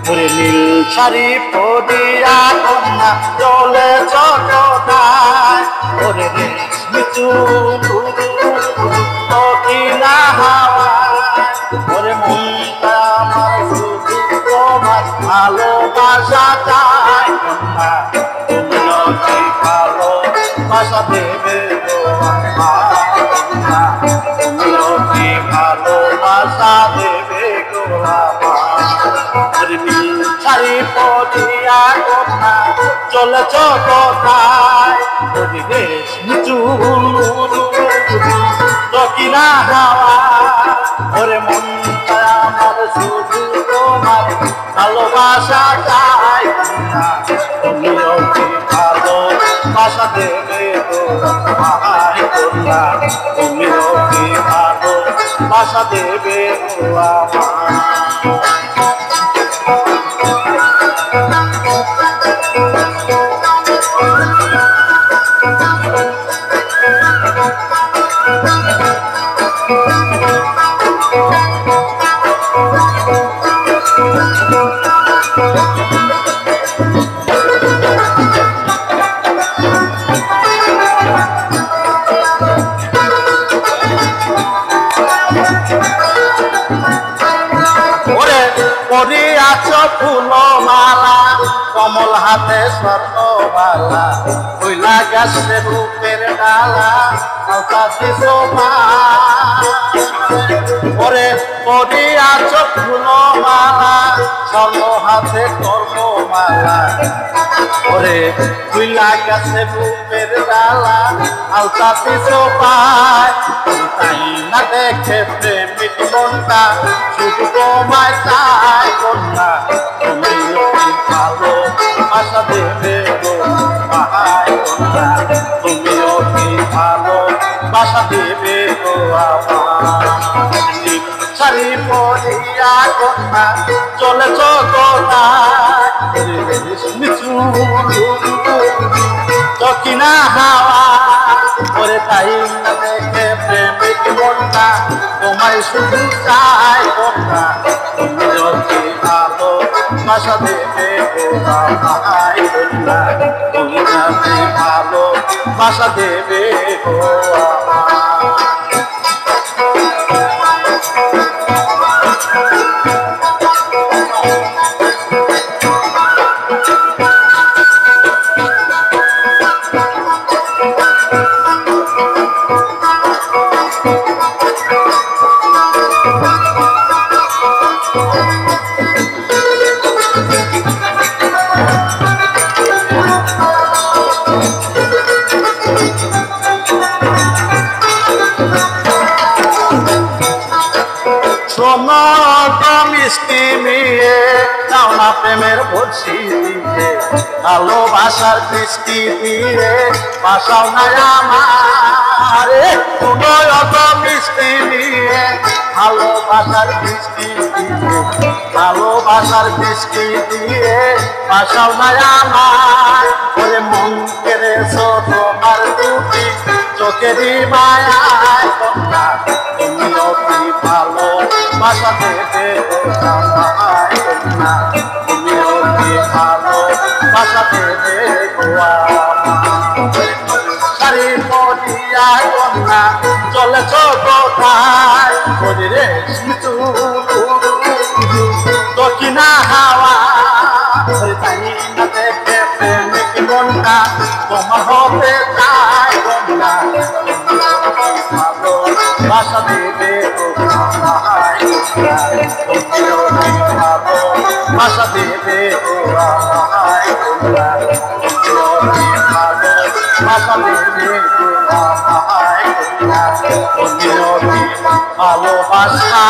ওরে নীল শাড়ি পরিয়া কন্যা চলে চটকায় ওরে রেশমি চুল কিনা হাওয়ায় ওরে মনটা আমার শুধু তোমার ভালোবাসা চায় কন্যা তুমি যদি ভালোবাসা দেবে কন্যা তুমি যদি ভালোবাসা দেবে শাড়ি পরিয়া কন্যা চলেছ কোথায় রেশমি চুল দক্ষিণা হাওয়া ওরে মনটা আমার শুধু তোমার ভালোবাসা চাই তুমিও কি ভালোবাসা দেবে কন্যা তুমিও কি ভালোবাসা দেবে পরিয়াছ ফুলমালা কমল হাতে স্বর্ণবালা কইলা গেছে রূপের ডালা ওরে পরিয়াছ ফুলমালা স্বর্ণ হাতে কর্মমালা ওরে কইলা গেছে রূপের ডালা আলতাতে সোপায় তাই না দেখে প্রেমিক মনটা শুধু তোমায় চায় কন্যা তুমি ভালোবাসা দেবে কন্যা তুমিও কি ভালোবাসা দেবে শাড়ি পরিয়া কন্যা চলেছ কোথায় দক্ষিণা হাওয়া ওরে তাই না দেখে প্রেমিক মনটা তোমায় শুধু চাই কন্যা তুমি যদি ভালোবাসা দেবে কন্যা তুমি যদি ভালোবাসা দেবে মিষ্টি মেয়ে তাও না প্রেমের বলছি দিয়ে ভালোবাসার বৃষ্টি দিয়ে বাসাও নাই আমারে অত মিষ্টি মেয়ে ভালোবাসার বৃষ্টি দিয়ে ভালোবাসার বৃষ্টি দিয়ে বাসাও নাই আমার ওরে মন কেড়েছো তোমার দুটি চোখেরই মায়ায় কন্যা তুমিও কি ভালোবাসা দেবে কন্যা তুমিও কি ভালোবাসা দেবে শাড়ি পরিয়া কন্যা চলেছ কোথায় রেশমি চুল দক্ষিণা হাওয়া তাই না দেখে প্রেমিক মনটা তোমার হতে চায় কন্যা ভালোবাসা দেবে ভালোবাসা দেবে ভালোবাসা দেবে ভালোবাসা